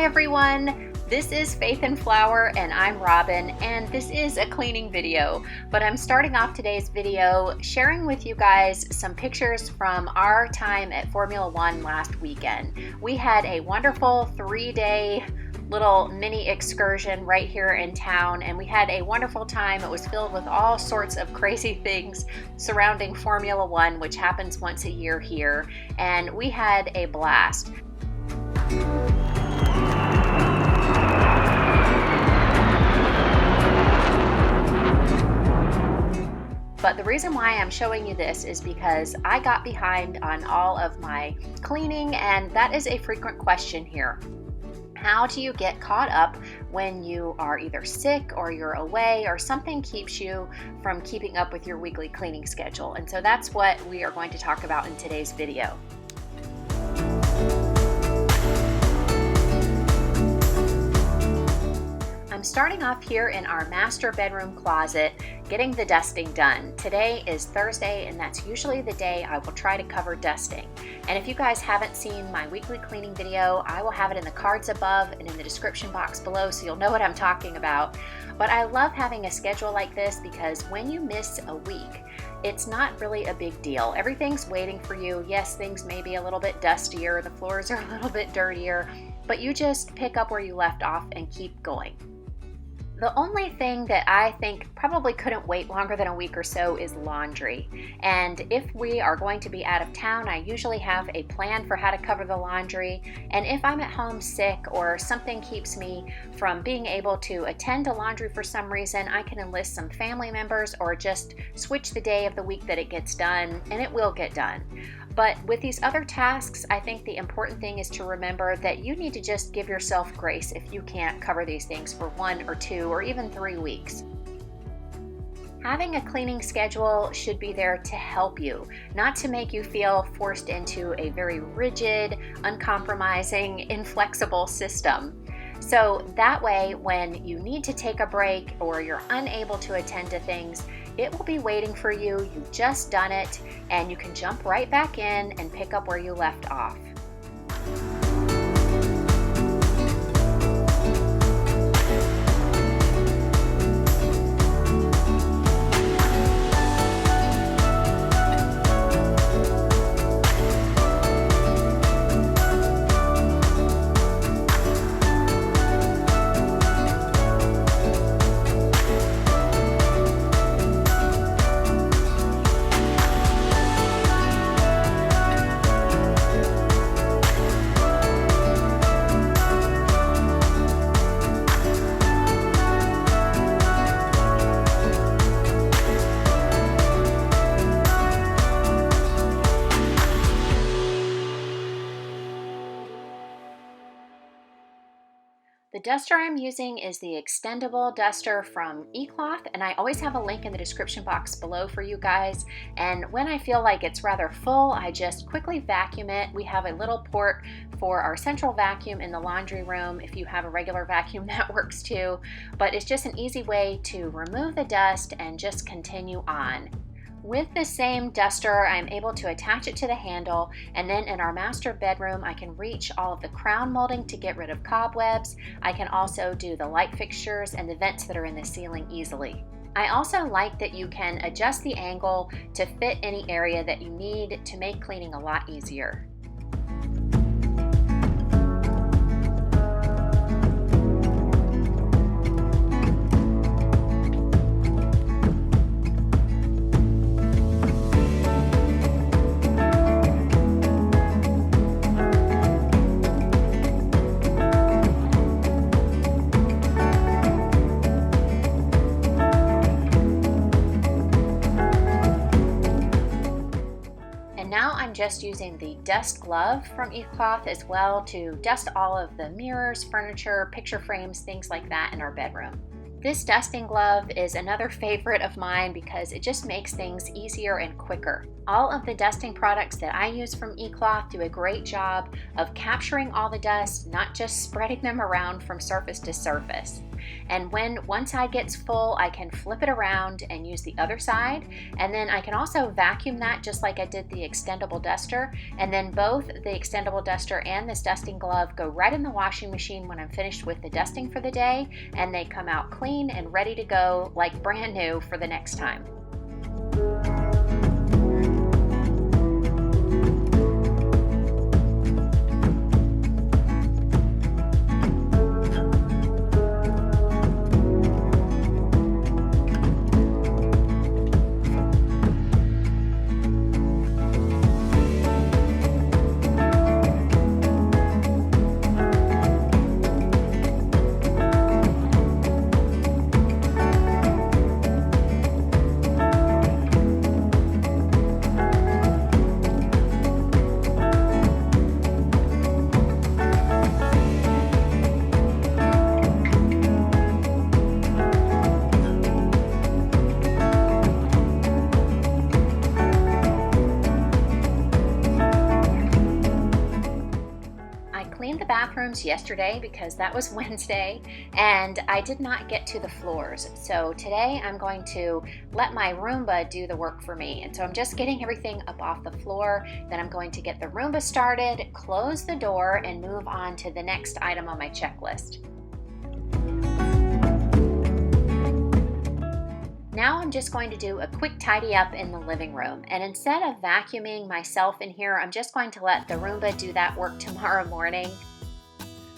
Hi everyone, this is Faith and Flower and I'm Robin, and this is a cleaning video, but I'm starting off today's video sharing with you guys some pictures from our time at Formula One last weekend. We had a wonderful 3-day little mini excursion right here in town, and we had a wonderful time. It was filled with all sorts of crazy things surrounding Formula One, which happens once a year here, and we had a blast. But the reason why I'm showing you this is because I got behind on all of my cleaning, and that is a frequent question here. How do you get caught up when you are either sick or you're away or something keeps you from keeping up with your weekly cleaning schedule? And so that's what we are going to talk about in today's video. I'm starting off here in our master bedroom closet, getting the dusting done. Today is Thursday, and that's usually the day I will try to cover dusting. And if you guys haven't seen my weekly cleaning video, I will have it in the cards above and in the description box below, so you'll know what I'm talking about. But I love having a schedule like this because when you miss a week, it's not really a big deal. Everything's waiting for you. Yes, things may be a little bit dustier, the floors are a little bit dirtier, but you just pick up where you left off and keep going. The only thing that I think probably couldn't wait longer than a week or so is laundry. And if we are going to be out of town, I usually have a plan for how to cover the laundry. And if I'm at home sick or something keeps me from being able to attend to laundry for some reason, I can enlist some family members or just switch the day of the week that it gets done, and it will get done. But with these other tasks, I think the important thing is to remember that you need to just give yourself grace if you can't cover these things for 1 or 2 or even 3 weeks. Having a cleaning schedule should be there to help you, not to make you feel forced into a very rigid, uncompromising, inflexible system. So that way, when you need to take a break or you're unable to attend to things, it will be waiting for you. You've just done it, and you can jump right back in and pick up where you left off. The duster I'm using is the extendable duster from eCloth, and I always have a link in the description box below for you guys. And when I feel like it's rather full, I just quickly vacuum it. We have a little port for our central vacuum in the laundry room. If you have a regular vacuum, that works too. But it's just an easy way to remove the dust and just continue on. With the same duster, I'm able to attach it to the handle, and then in our master bedroom, I can reach all of the crown molding to get rid of cobwebs. I can also do the light fixtures and the vents that are in the ceiling easily. I also like that you can adjust the angle to fit any area that you need to make cleaning a lot easier. Now I'm just using the dust glove from eCloth as well to dust all of the mirrors, furniture, picture frames, things like that in our bedroom. This dusting glove is another favorite of mine because it just makes things easier and quicker. All of the dusting products that I use from eCloth do a great job of capturing all the dust, not just spreading them around from surface to surface. And one side gets full, I can flip it around and use the other side. And then I can also vacuum that just like I did the extendable duster. And then both the extendable duster and this dusting glove go right in the washing machine when I'm finished with the dusting for the day. And they come out clean and ready to go like brand new for the next time. Cleaned the bathrooms yesterday because that was Wednesday and I did not get to the floors. So today I'm going to let my Roomba do the work for me. And so I'm just getting everything up off the floor. Then I'm going to get the Roomba started, close the door, and move on to the next item on my checklist. Now I'm just going to do a quick tidy up in the living room, and instead of vacuuming myself in here, I'm just going to let the Roomba do that work tomorrow morning.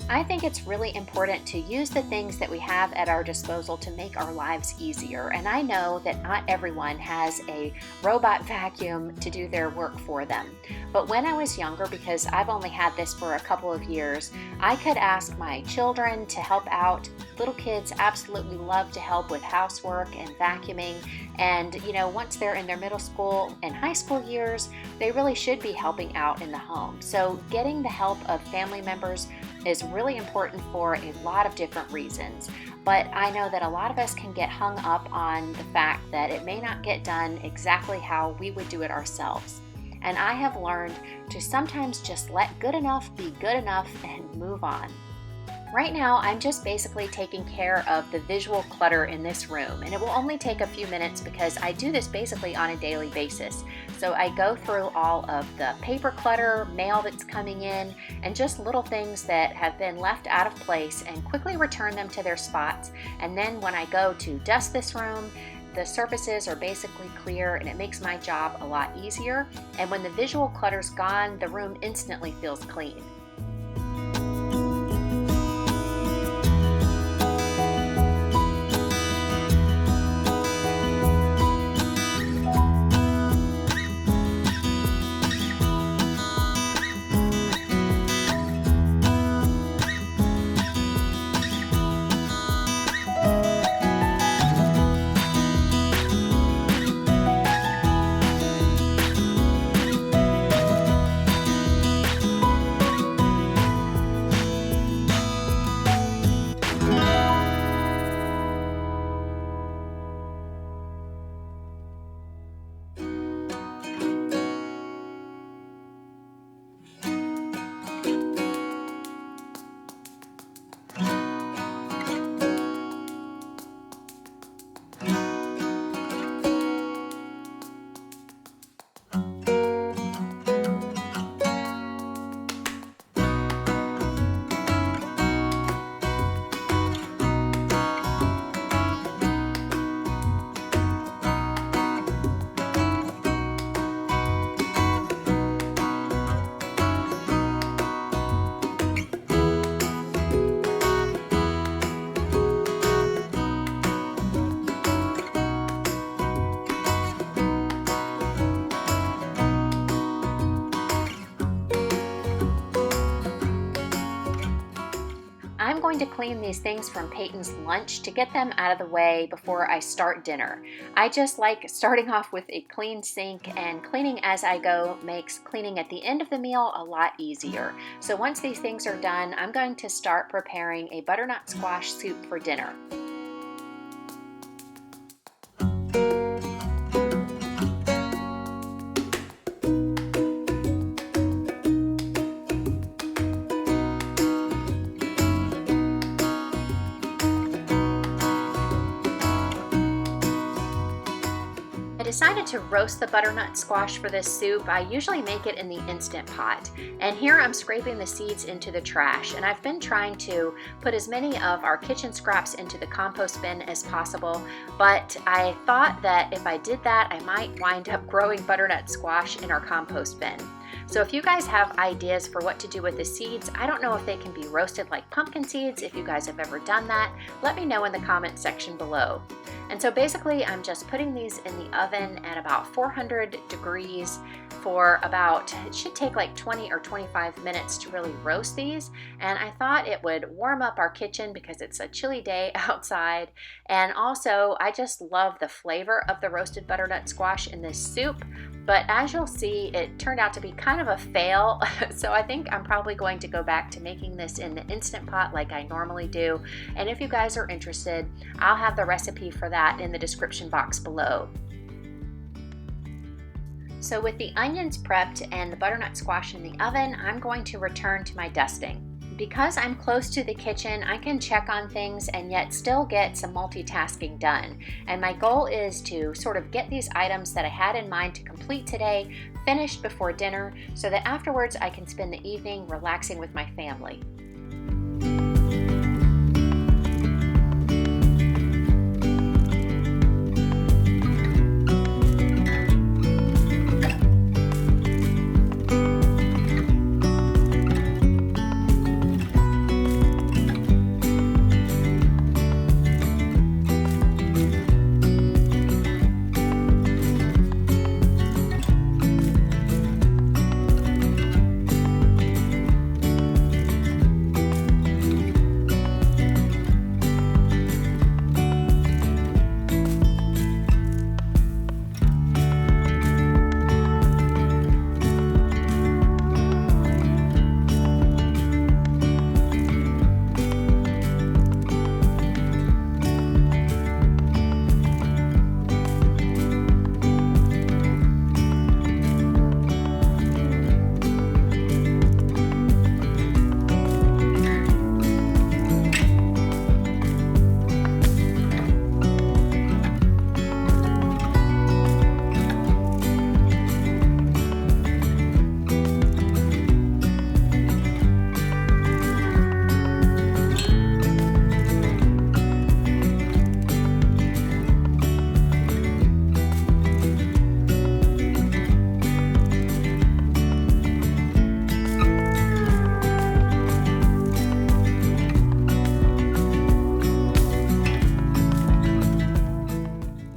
I think it's really important to use the things that we have at our disposal to make our lives easier, and I know that not everyone has a robot vacuum to do their work for them. But when I was younger, because I've only had this for a couple of years, I could ask my children to help out. Little kids absolutely love to help with housework and vacuuming, and once they're in their middle school and high school years, they really should be helping out in the home. So getting the help of family members is really important for a lot of different reasons. But I know that a lot of us can get hung up on the fact that it may not get done exactly how we would do it ourselves. And I have learned to sometimes just let good enough be good enough and move on. Right now, I'm just basically taking care of the visual clutter in this room, and it will only take a few minutes because I do this basically on a daily basis. So I go through all of the paper clutter, mail that's coming in, and just little things that have been left out of place and quickly return them to their spots. And then when I go to dust this room, the surfaces are basically clear and it makes my job a lot easier. And when the visual clutter's gone, the room instantly feels clean. I'm going to clean these things from Peyton's lunch to get them out of the way before I start dinner. I just like starting off with a clean sink, and cleaning as I go makes cleaning at the end of the meal a lot easier. So once these things are done, I'm going to start preparing a butternut squash soup for dinner. decided to roast the butternut squash for this soup. I usually make it in the Instant Pot. And here I'm scraping the seeds into the trash. And I've been trying to put as many of our kitchen scraps into the compost bin as possible. But I thought that if I did that, I might wind up growing butternut squash in our compost bin. So if you guys have ideas for what to do with the seeds, I don't know if they can be roasted like pumpkin seeds. If you guys have ever done that, let me know in the comment section below. And so basically I'm just putting these in the oven at about 400 degrees for about, it should take like 20 or 25 minutes to really roast these. And I thought it would warm up our kitchen because it's a chilly day outside. And also I just love the flavor of the roasted butternut squash in this soup. But as you'll see, it turned out to be kind of a fail. So I think I'm probably going to go back to making this in the Instant Pot like I normally do. And if you guys are interested, I'll have the recipe for that in the description box below. So with the onions prepped and the butternut squash in the oven, I'm going to return to my dusting. Because I'm close to the kitchen, I can check on things and yet still get some multitasking done. And my goal is to sort of get these items that I had in mind to complete today finished before dinner so that afterwards I can spend the evening relaxing with my family.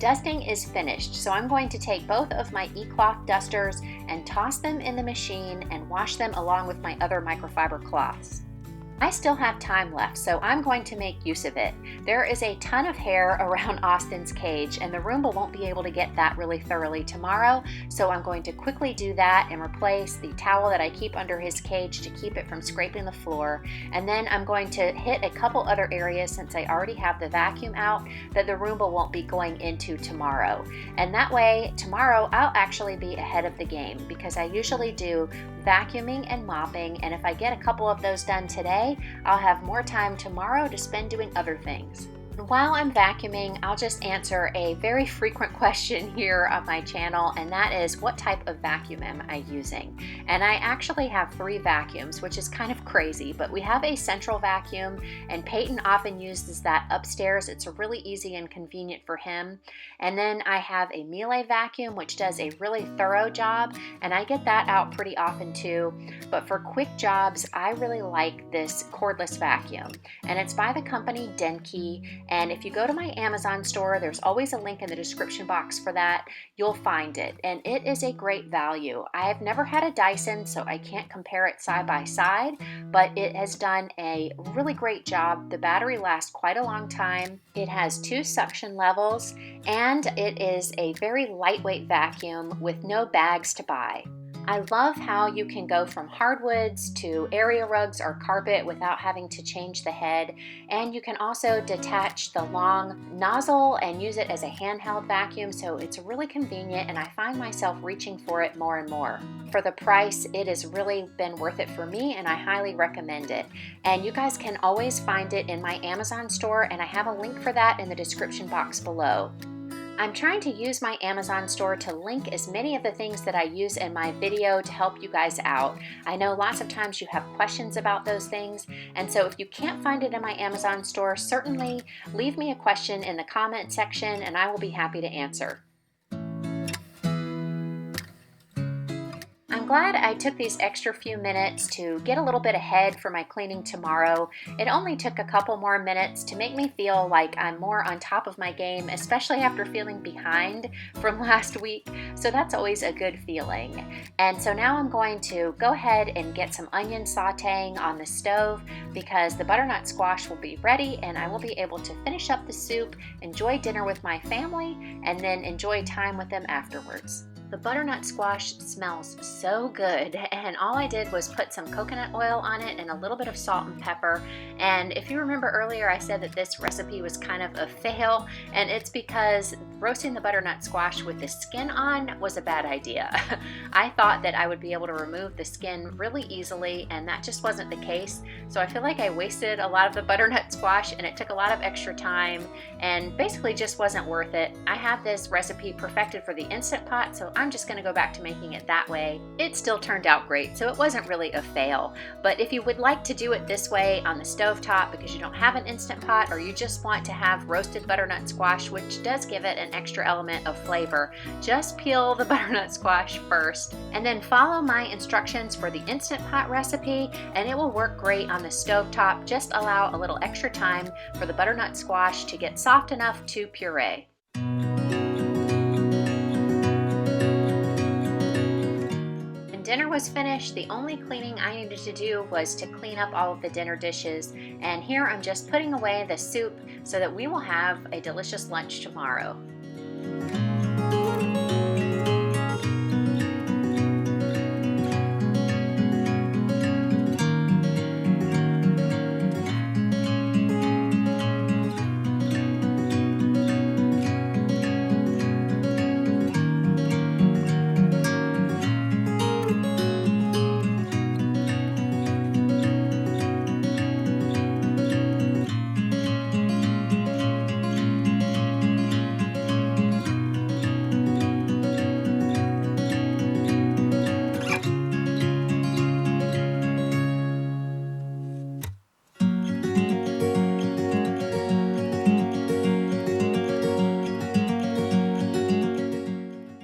Dusting is finished, so I'm going to take both of my e-cloth dusters and toss them in the machine and wash them along with my other microfiber cloths. I still have time left, so I'm going to make use of it. There is a ton of hair around Austin's cage, and the Roomba won't be able to get that really thoroughly tomorrow, so I'm going to quickly do that and replace the towel that I keep under his cage to keep it from scraping the floor. And then I'm going to hit a couple other areas, since I already have the vacuum out, that the Roomba won't be going into tomorrow. And that way, tomorrow I'll actually be ahead of the game, because I usually do vacuuming and mopping, and if I get a couple of those done today, I'll have more time tomorrow to spend doing other things. While I'm vacuuming, I'll just answer a very frequent question here on my channel, and that is, what type of vacuum am I using? And I actually have 3 vacuums, which is kind of crazy, but we have a central vacuum, and Peyton often uses that upstairs. It's really easy and convenient for him. And then I have a Miele vacuum, which does a really thorough job, and I get that out pretty often too. But for quick jobs, I really like this cordless vacuum, and it's by the company Denki. And if you go to my Amazon store, there's always a link in the description box for that. You'll find it, and it is a great value. I have never had a Dyson, so I can't compare it side by side, but it has done a really great job. The battery lasts quite a long time. It has 2 suction levels, and it is a very lightweight vacuum with no bags to buy. I love how you can go from hardwoods to area rugs or carpet without having to change the head, and you can also detach the long nozzle and use it as a handheld vacuum, so it's really convenient, and I find myself reaching for it more and more. For the price, it has really been worth it for me, and I highly recommend it. And you guys can always find it in my Amazon store, and I have a link for that in the description box below. I'm trying to use my Amazon store to link as many of the things that I use in my video to help you guys out. I know lots of times you have questions about those things, and so if you can't find it in my Amazon store, certainly leave me a question in the comment section and I will be happy to answer. I'm glad I took these extra few minutes to get a little bit ahead for my cleaning tomorrow. It only took a couple more minutes to make me feel like I'm more on top of my game, especially after feeling behind from last week. So that's always a good feeling. And so now I'm going to go ahead and get some onion sauteing on the stove because the butternut squash will be ready and I will be able to finish up the soup, enjoy dinner with my family, and then enjoy time with them afterwards. The butternut squash smells so good, and all I did was put some coconut oil on it and a little bit of salt and pepper. And if you remember earlier, I said that this recipe was kind of a fail, and it's because roasting the butternut squash with the skin on was a bad idea. I thought that I would be able to remove the skin really easily, and that just wasn't the case. So I feel like I wasted a lot of the butternut squash, and it took a lot of extra time, and basically just wasn't worth it. I have this recipe perfected for the Instant Pot, so I'm just going to go back to making it that way. It still turned out great, so it wasn't really a fail. But if you would like to do it this way on the stovetop because you don't have an Instant Pot, or you just want to have roasted butternut squash, which does give it an extra element of flavor, just peel the butternut squash first and then follow my instructions for the Instant Pot recipe, and it will work great on the stovetop. Just allow a little extra time for the butternut squash to get soft enough to puree. Dinner was finished. The only cleaning I needed to do was to clean up all of the dinner dishes, and here I'm just putting away the soup so that we will have a delicious lunch tomorrow.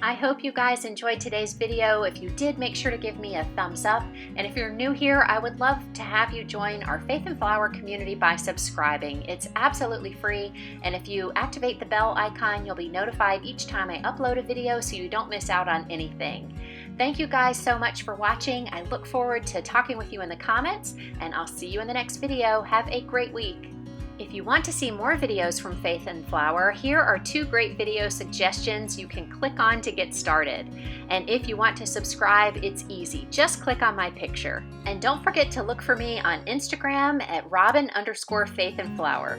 I hope you guys enjoyed today's video. If you did, make sure to give me a thumbs up. And if you're new here, I would love to have you join our Faith and Flour community by subscribing. It's absolutely free. And if you activate the bell icon, you'll be notified each time I upload a video so you don't miss out on anything. Thank you guys so much for watching. I look forward to talking with you in the comments, and I'll see you in the next video. Have a great week. If you want to see more videos from Faith and Flour, here are 2 great video suggestions you can click on to get started. And if you want to subscribe, it's easy. Just click on my picture. And don't forget to look for me on Instagram at Robin_Faith and Flour.